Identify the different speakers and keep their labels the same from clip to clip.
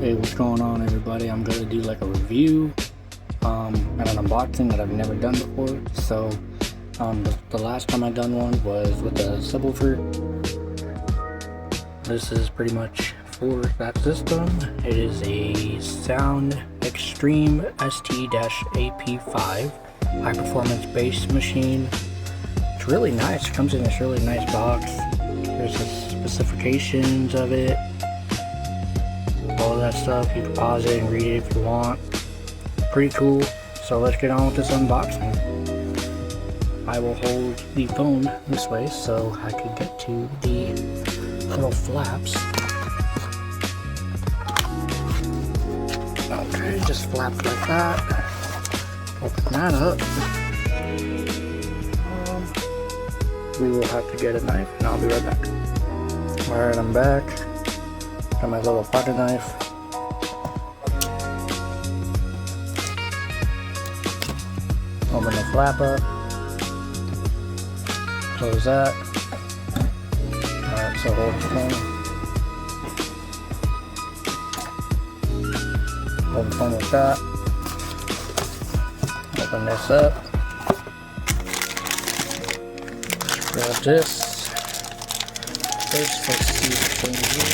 Speaker 1: Hey, what's going on, everybody? I'm gonna do like a review and an unboxing that I've never done before. So the last time I done one was with a subwoofer. This is pretty much for that system. It is a SoundXstream ST-AP5 high performance bass machine. It's really nice. It comes in this really nice box. There's the specifications of it, all of that stuff. You can pause it and read it if you want. Pretty cool. So let's get on with this unboxing. I will hold the phone this way so I can get to the little flaps. Okay, just flaps like that. Open that up. We will have to get a knife and I'll be right back. Alright, I'm back. Got my little pocket knife. Open the flap up. Close that. Alright, so hold the phone. Hold the phone like that. Open this up. Grab this. First, let's see what's in here.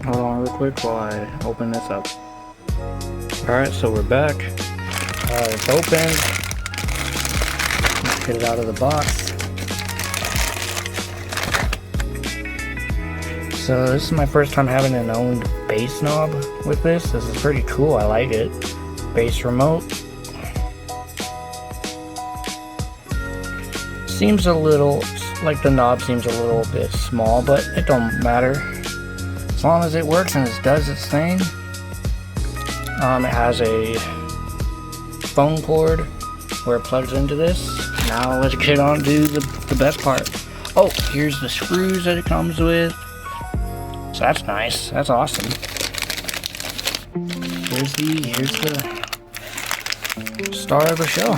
Speaker 1: Hold on real quick while I open this up. Alright, so we're back. It's open. Let's get it out of the box. So this is my first time having an owned bass knob with this. This is pretty cool. I like it. Bass remote. Seems a little, like the knob seems a little bit small, but it don't matter. As long as it works and it does its thing. It has a phone cord where it plugs into this. Now let's get on to the best part. Oh, here's the screws that it comes with. So that's nice. That's awesome. Here's the star of the show.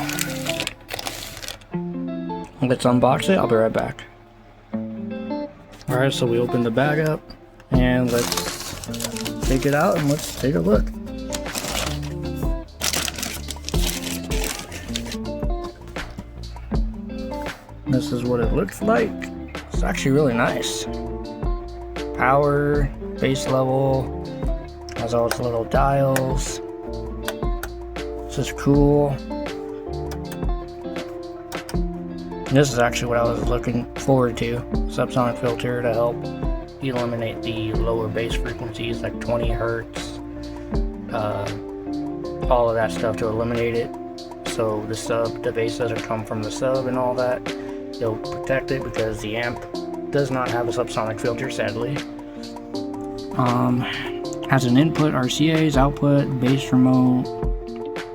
Speaker 1: Let's unbox it. I'll be right back. Alright, so we open the bag up and let's take it out and let's take a look. This is what it looks like. It's actually really nice. Power, bass level, has all its little dials. This is cool. This is actually what I was looking forward to. Subsonic filter to help eliminate the lower bass frequencies like 20 hertz. All of that stuff to eliminate it. So the bass doesn't come from the sub and all that. It'll protect it because the amp does not have a subsonic filter, sadly. Has an input RCA's, output, bass remote,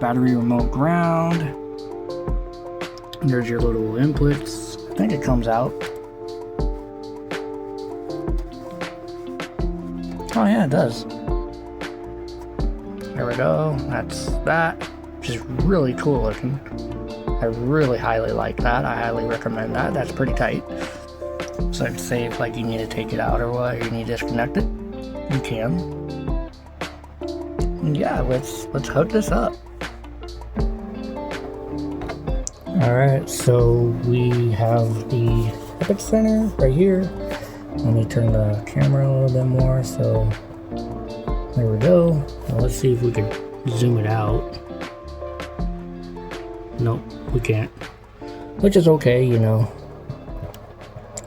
Speaker 1: battery remote, ground. There's your little inputs. I think it comes out. Oh yeah, it does. There we go. That's that. Which is really cool looking. I really highly like that. I highly recommend that. That's pretty tight. So I'd say if like you need to take it out or what, or you need to disconnect it, you can. And yeah, let's hook this up. Alright, so we have the Epic Center right here. Let me turn the camera a little bit more. So there we go. Now let's see if we can zoom it out. Nope, we can't. Which is okay, you know.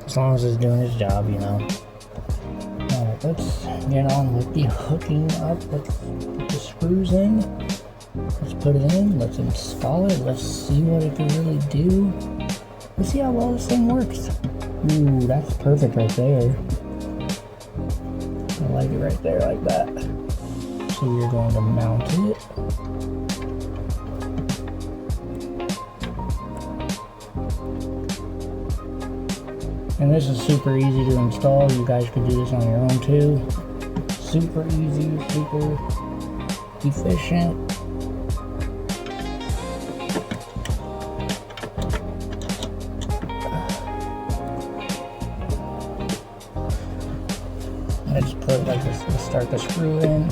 Speaker 1: As long as it's doing its job, you know. Alright, let's get on with the hooking up. Let's put the screws in. Let's put it in. Let's install it. Let's see what it can really do. Let's see how well this thing works. Ooh, that's perfect right there. I like it right there like that. So you're going to mount it. And this is super easy to install. You guys could do this on your own too. Super easy, super efficient. start the screw in.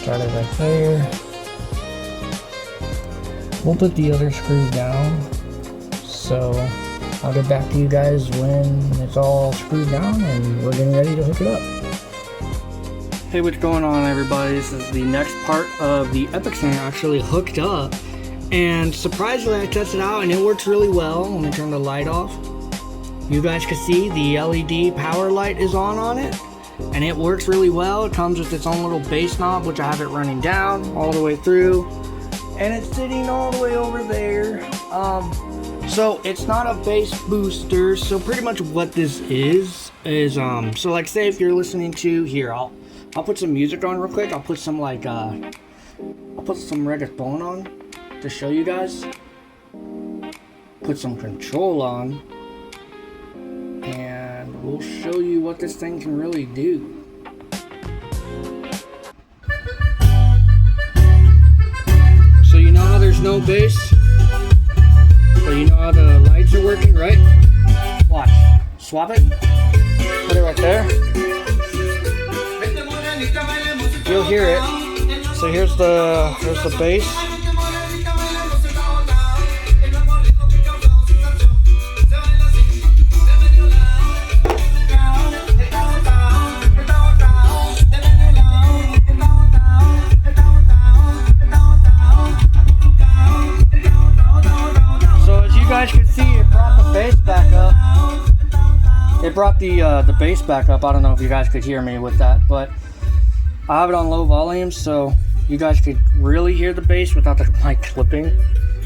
Speaker 1: Start it right there. We'll put the other screw down. So I'll get back to you guys when it's all screwed down and we're getting ready to hook it up. Hey, what's going on, everybody? This is the next part of the Epic Center actually hooked up. And surprisingly, I tested it out and it works really well. Let me turn the light off. You guys can see the LED power light is on it. And it works really well. It comes with its own little bass knob, which I have it running down all the way through. And it's sitting all the way over there. So it's not a bass booster. So pretty much what this is so like say if you're listening to here, I'll put some music on real quick. I'll put some like I'll put some reggaeton on to show you guys. Put some control on, and we'll show you what this thing can really do. So you know how there's no bass, but you know how the lights are working, right? Watch. Swap it. Put it right there. You'll hear it. So here's the bass. It brought the bass back up. I don't know if you guys could hear me with that, but I have it on low volume so you guys could really hear the bass without the mic clipping.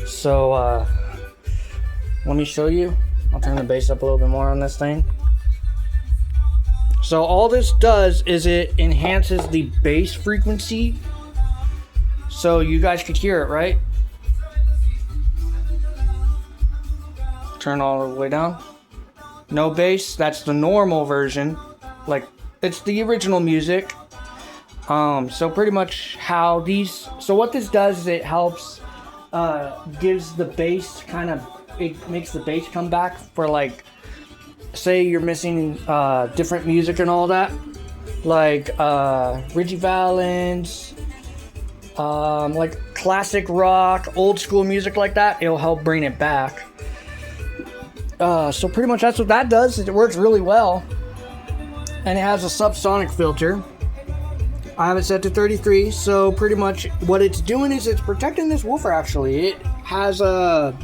Speaker 1: So let me show you. I'll turn the bass up a little bit more on this thing. So all this does is it enhances the bass frequency so you guys could hear it, right? Turn all the way down. No bass, that's the normal version. Like, it's the original music. So pretty much how these, so what this does is it helps, gives the bass it makes the bass come back for like, say you're missing different music and all that. Like Richie Valens, like classic rock, old school music like that. It'll help bring it back. So pretty much that's what that does. It works really well. And it has a subsonic filter. I have it set to 33. So pretty much what it's doing is it's protecting this woofer actually. It has a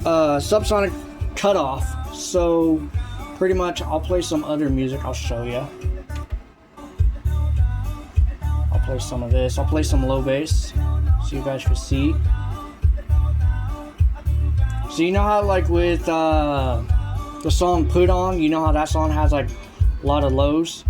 Speaker 1: subsonic cutoff. So pretty much I'll play some other music. I'll show you. I'll play some of this. I'll play some low bass so you guys can see. So you know how like with the song Put On, you know how that song has like a lot of lows?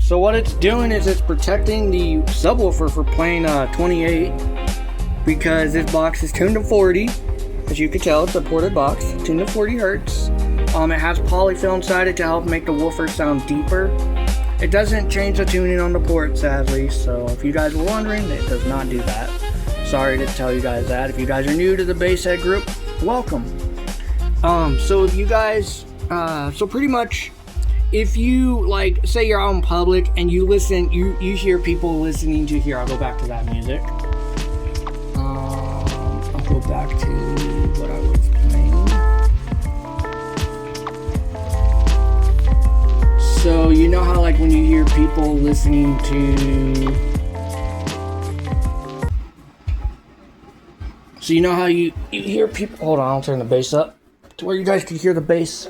Speaker 1: So what it's doing is it's protecting the subwoofer for playing 28 because this box is tuned to 40. As you can tell, it's a ported box, tuned to 40 hertz. It has polyfill inside it to help make the woofer sound deeper. It doesn't change the tuning on the port, sadly, so if you guys were wondering, it does not do that. Sorry to tell you guys that. If you guys are new to the Basshead group, welcome. So if you guys, so pretty much, if you like say you're out in public and you listen, you hear people listening to here. I'll go back to that music. I'll go back to what I was playing. So you know how like when you hear people listening to, so you know how you hear people. Hold on, I'll turn the bass up to where you guys can hear the bass.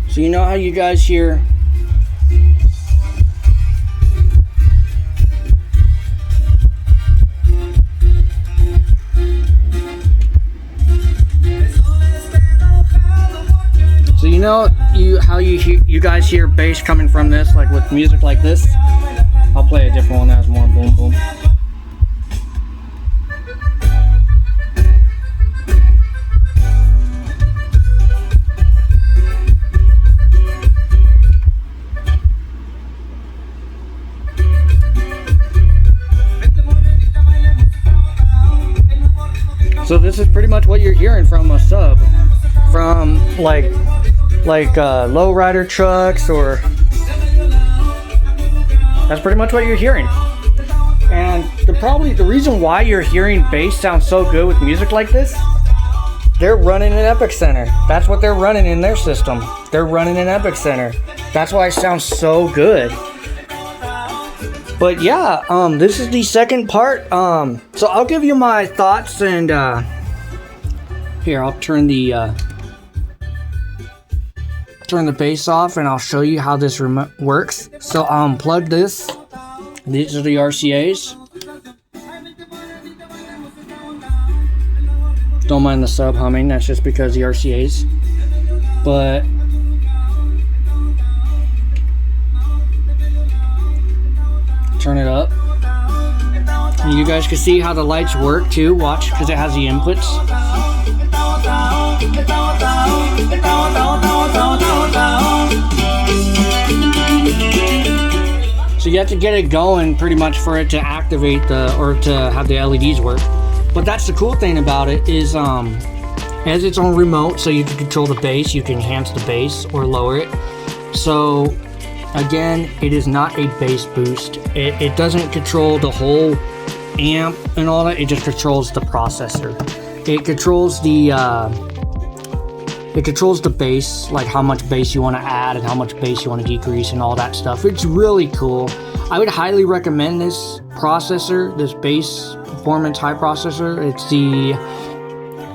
Speaker 1: So you know how you guys hear know how you guys hear bass coming from this, like with music like this? I'll play a different one that has more boom boom. So this is pretty much what you're hearing from a sub, from like lowrider trucks, or that's pretty much what you're hearing. And the reason why you're hearing bass sound so good with music like this, they're running an Epic Center. That's what they're running in their system. They're running an Epic Center. That's why it sounds so good. But yeah, this is the second part. So I'll give you my thoughts, and here, I'll turn the bass off, and I'll show you how this works. So unplug this. These are the RCAs. Don't mind the sub humming, that's just because the RCAs. But turn it up. And you guys can see how the lights work too. Watch, because it has the inputs. So you have to get it going pretty much for it to activate or to have the LEDs work. But that's the cool thing about it is it has its own remote, so you can control the bass. You can enhance the bass or lower it. So again, it is not a bass boost. It doesn't control the whole amp and all that. It just controls the processor. It controls the bass, like how much bass you want to add and how much bass you want to decrease and all that stuff. It's really cool. I would highly recommend this processor, this bass performance high processor. It's the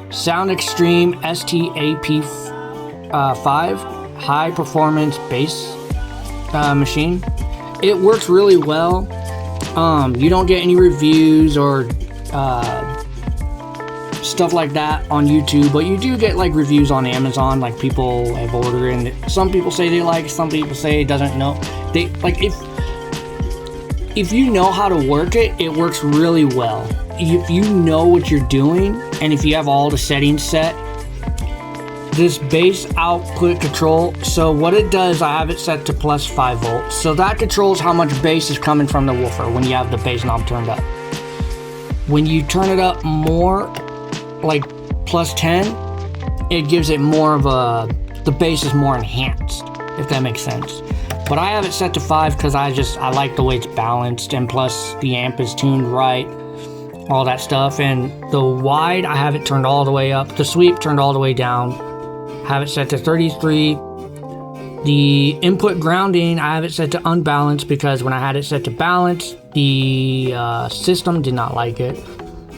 Speaker 1: SoundXstream ST-AP5 high performance bass machine. It works really well. You don't get any reviews or stuff like that on YouTube, but you do get like reviews on Amazon, like people have ordered, and some people say they like, some people say it doesn't know. They like, if you know how to work it, it works really well. If you know what you're doing, and if you have all the settings set, this bass output control, so what it does, I have it set to plus 5 volts. So that controls how much bass is coming from the woofer when you have the bass knob turned up. When you turn it up more, like plus 10, it gives it more of the bass is more enhanced, if that makes sense. But I have it set to 5 because I like the way it's balanced, and plus the amp is tuned right, all that stuff. And the wide, I have it turned all the way up, the sweep turned all the way down. Have it set to 33. The input grounding, I have it set to unbalanced because when I had it set to balance, the system did not like it.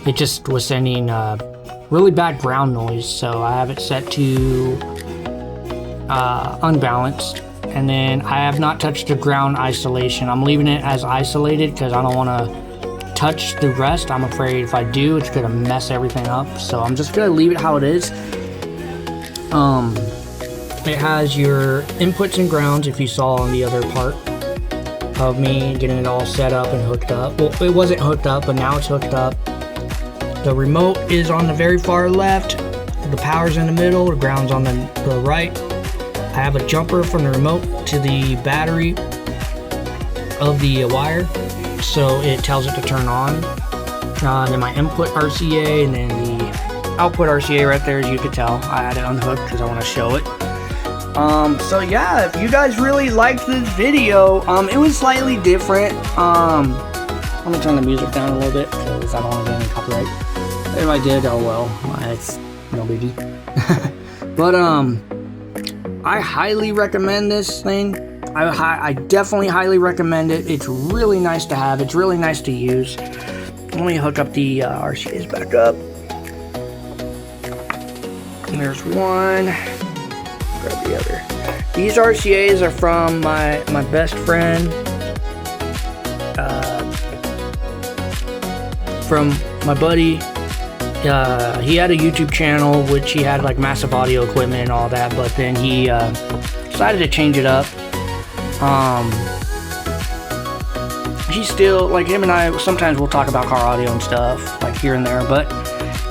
Speaker 1: It just was sending really bad ground noise, so I have it set to unbalanced. And then I have not touched the ground isolation. I'm leaving it as isolated because I don't want to touch the rest. I'm afraid if I do, it's going to mess everything up. So I'm just going to leave it how it is. It has your inputs and grounds, if you saw on the other part of me getting it all set up and hooked up. Well, it wasn't hooked up, but now it's hooked up. The remote is on the very far left. The power's in the middle. The ground's on the right. I have a jumper from the remote to the battery of the wire, so it tells it to turn on. Then my input RCA, and then the output RCA right there, as you could tell. I had it unhooked because I want to show it. So yeah, if you guys really liked this video, it was slightly different. I'm gonna turn the music down a little bit because I don't want to get any copyright. If I did, oh well, it's no biggie. But I highly recommend this thing. I definitely highly recommend it. It's really nice to have. It's really nice to use. Let me hook up the RCAs back up. There's one. Grab the other. These RCAs are from my best friend. From my buddy he had a YouTube channel which he had like massive audio equipment and all that, but then he decided to change it up. He's still, like, him and I sometimes we'll talk about car audio and stuff like here and there, but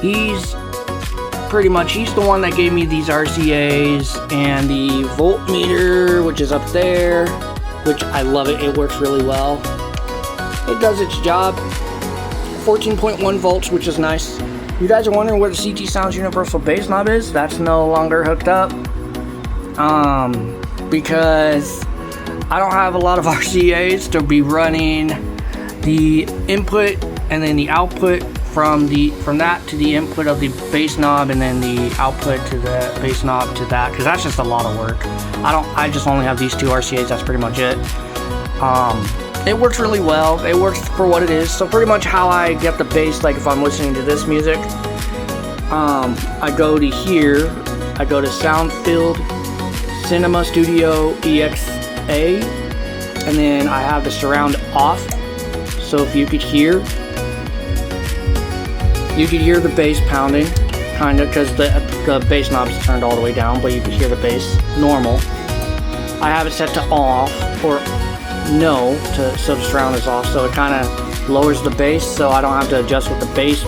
Speaker 1: he's the one that gave me these RCAs and the voltmeter, which is up there, which I love it. It works really well. It does its job. 14.1 volts, which is nice. You guys are wondering where the CT Sounds Universal Bass Knob is? That's no longer hooked up. Because I don't have a lot of RCAs to be running the input and then the output from that to the input of the bass knob, and then the output to the bass knob to that, because that's just a lot of work. I just only have these two RCAs. That's pretty much it. It works really well. It works for what it is. So pretty much how I get the bass, like if I'm listening to this music, I go to here, I go to Soundfield Cinema Studio EXA, and then I have the surround off. So if you could hear the bass pounding, kind of, because the bass knob is turned all the way down, but you can hear the bass normal. I have it set to off, or no, so the surround is off, so it kind of lowers the bass, so I don't have to adjust with the bass,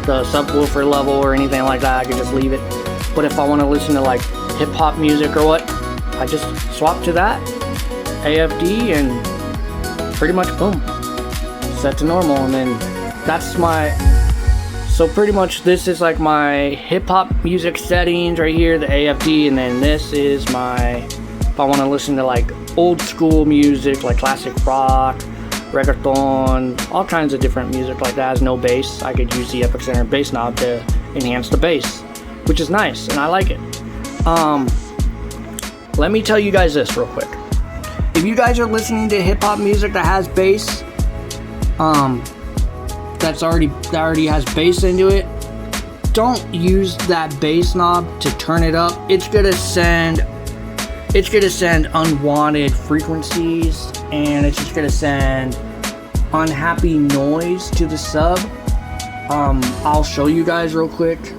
Speaker 1: the subwoofer level or anything like that. I can just leave it. But if I want to listen to like hip hop music or what, I just swap to that AFD and pretty much boom, set to normal. And then that's so pretty much this is like my hip hop music settings right here, the AFD, and then this is my, if I want to listen to like old school music, like classic rock, reggaeton, all kinds of different music like that has no bass, I could use the Epic Center bass knob to enhance the bass, which is nice, and I like it. Let me tell you guys this real quick. If you guys are listening to hip hop music that has bass, that already has bass into it, don't use that bass knob to turn it up. It's gonna send unwanted frequencies, and it's just gonna send unhappy noise to the sub. I'll show you guys real quick.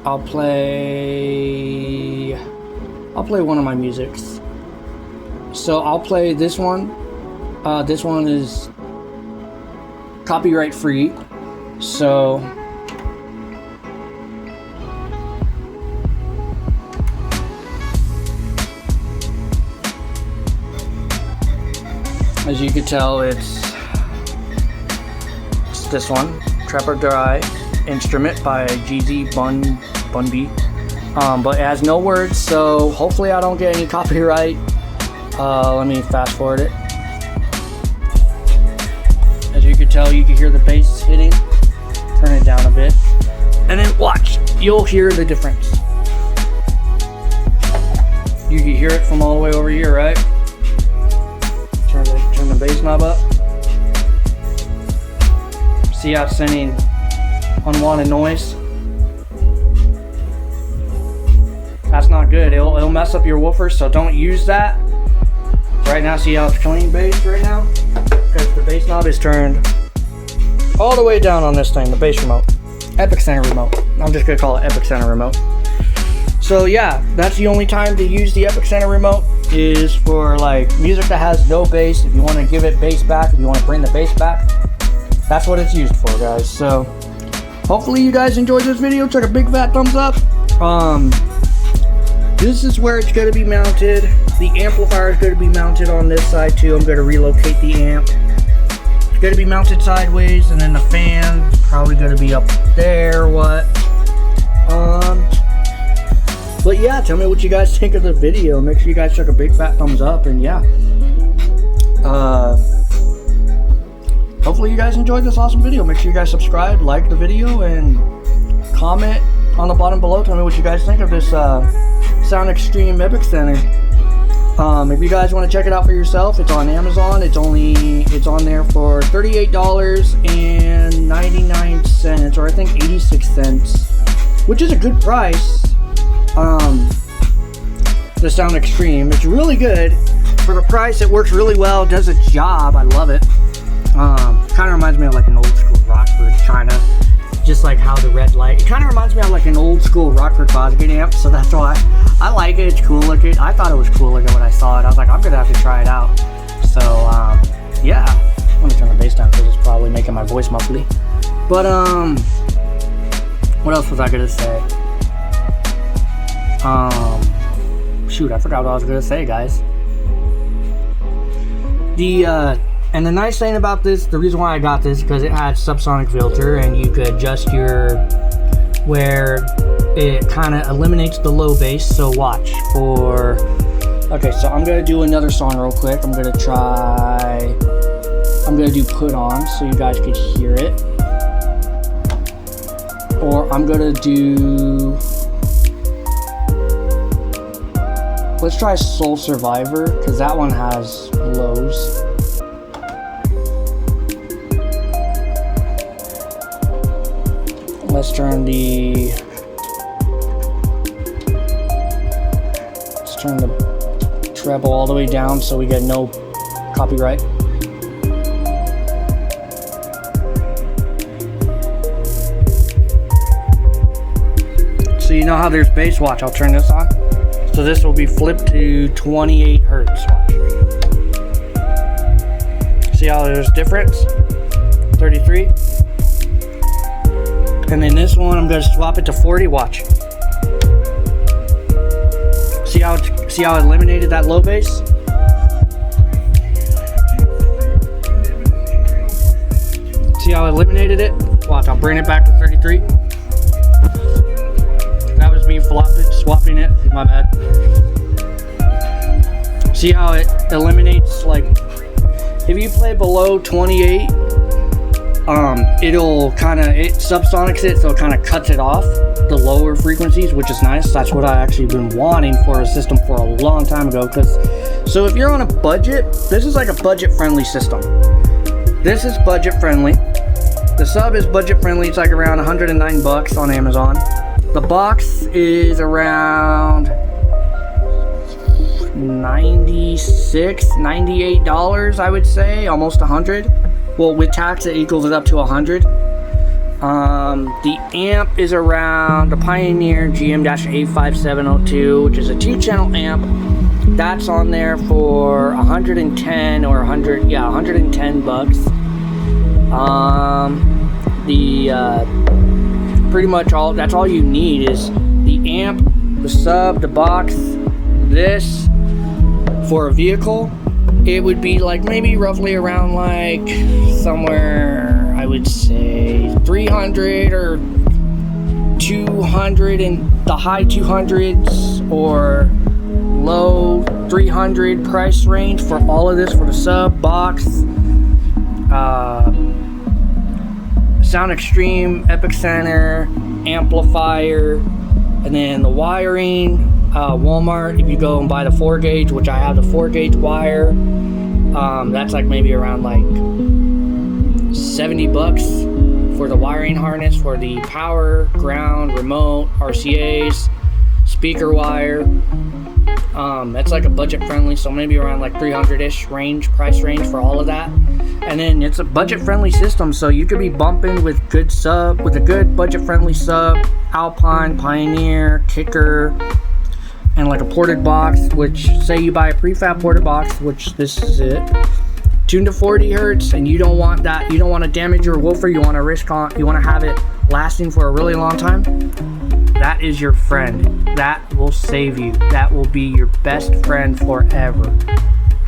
Speaker 1: I'll play one of my musics. So I'll play this one. This one is copyright free, so as you can tell, it's this one, Trapper Dry Instrument by GZ Bunby. But it has no words, so hopefully I don't get any copyright. Let me fast forward it. As you can tell, you can hear the bass hitting. Turn it down a bit, and then watch. You'll hear the difference. You can hear it from all the way over here, right? Turn the bass knob up. See how it's sending unwanted noise? That's not good. It'll mess up your woofer, so don't use that. Right now, see how it's clean bass right now? Because the bass knob is turned all the way down on this thing, the bass remote. Epic Center remote. I'm just gonna call it Epic Center remote. So yeah, that's the only time to use the Epic Center remote, is for like music that has no bass. If you want to give it bass back, if you want to bring the bass back, that's what it's used for, guys. So hopefully you guys enjoyed this video. Check a big fat thumbs up. This is where it's going to be mounted. The amplifier is going to be mounted on this side too. I'm going to relocate the amp. It's going to be mounted sideways, and then the fan probably going to be up there or what. But yeah, tell me what you guys think of the video. Make sure you guys check a big fat thumbs up, and yeah. Hopefully you guys enjoyed this awesome video. Make sure you guys subscribe, like the video, and comment on the bottom below. Tell me what you guys think of this SoundXstream Epic Center. If you guys want to check it out for yourself, it's on Amazon. It's on there for $38.99, or I think 86 cents, which is a good price. The SoundXstream, it's really good for the price. It works really well. It does its job. I love it. Kind of reminds me of like an old school Rockford, kind of. just like how the red light, it kind of reminds me of like an old school Rockford Fosgate amp, so that's why I like it. It's cool looking. I thought it was cool looking when I saw it. I was like, I'm gonna have to try it out. So yeah, let me turn the bass down because it's probably making my voice muffly. But what else was I gonna say? Shoot, I forgot what I was gonna say, guys. And the nice thing about this, the reason why I got this, because it had subsonic filter, and you could adjust where it kind of eliminates the low bass. So watch for, okay, so I'm gonna do another song real quick. I'm gonna do Put On so you guys could hear it. Or I'm gonna do, let's try Soul Survivor, because that one has lows. Let's turn the treble all the way down so we get no copyright. So you know how there's bass? Watch, I'll turn this on. So this will be flipped to 28 hertz. Watch. See how there's difference? 33. And then this one, I'm going to swap it to 40. Watch. See how it eliminated that low bass? See how it eliminated it? Watch, I'll bring it back to 33. That was me swapping it. My bad. See how it eliminates, like, if you play below 28, it'll it subsonics it, so it kind of cuts it off the lower frequencies, which is nice. That's what I actually been wanting for a system for a long time ago. So if you're on a budget, this is like a budget friendly system. This is budget friendly. The sub is budget friendly. It's like around 109 bucks on Amazon. The box is around $96, $98, I would say, almost 100. Well, with tax, it equals it up to 100. The amp is around the Pioneer GM-A5702, which is a 2-channel amp. That's on there for 110 or 100, yeah, 110 bucks. Pretty much that's all you need is the amp, the sub, the box. This for a vehicle, it would be like maybe roughly around like somewhere, I would say 300 or 200 in the high 200s or low 300 price range for all of this, for the sub, box, SoundXstream, Epicenter, amplifier, and then the wiring. Walmart, if you go and buy the 4-gauge, which I have the 4-gauge wire, that's like maybe around like 70 bucks for the wiring harness, for the power, ground, remote, RCAs, speaker wire. That's like a budget friendly, so maybe around like 300-ish price range for all of that. And then it's a budget friendly system, so you could be bumping with a good budget friendly sub, Alpine, Pioneer, Kicker, and like a ported box, which say you buy a prefab ported box, which this is it, tuned to 40 hertz, and you don't want that, you don't want to damage your woofer, you want to have it lasting for a really long time. That is your friend. That will save you. That will be your best friend forever.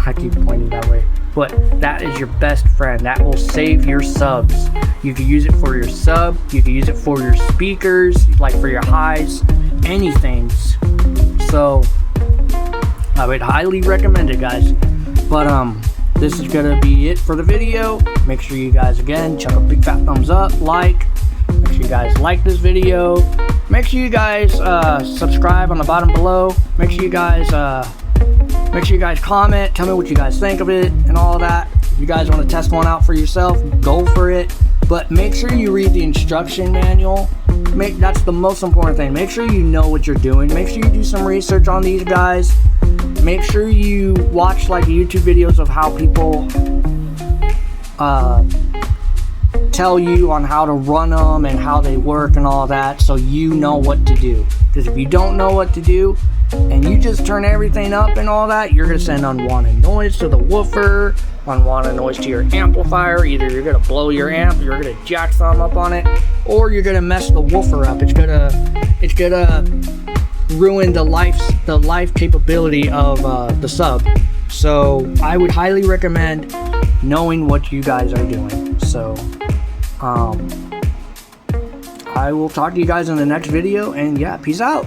Speaker 1: I keep pointing that way, but that is your best friend. That will save your subs. You can use it for your sub, you can use it for your speakers, like for your highs, anything. So I would highly recommend it, guys. But this is gonna be it for the video. Make sure you guys, again, chuck a big fat thumbs up, make sure you guys like this video, make sure you guys subscribe on the bottom below, make sure you guys comment, tell me what you guys think of it and all that. If you guys want to test one out for yourself, go for it, but make sure you read the instruction manual. That's the most important thing. Make sure you know what you're doing. Make sure you do some research on these guys. Make sure you watch like YouTube videos of how people tell you on how to run them and how they work and all that, so you know what to do. Because if you don't know what to do and you just turn everything up and all that, you're going to send unwanted noise to the woofer, unwanted noise to your amplifier. Either you're going to blow your amp, you're going to jack some up on it, or you're going to mess the woofer up. It's going to ruin the life capability of the sub. So I would highly recommend knowing what you guys are doing. So I will talk to you guys in the next video, and yeah, peace out.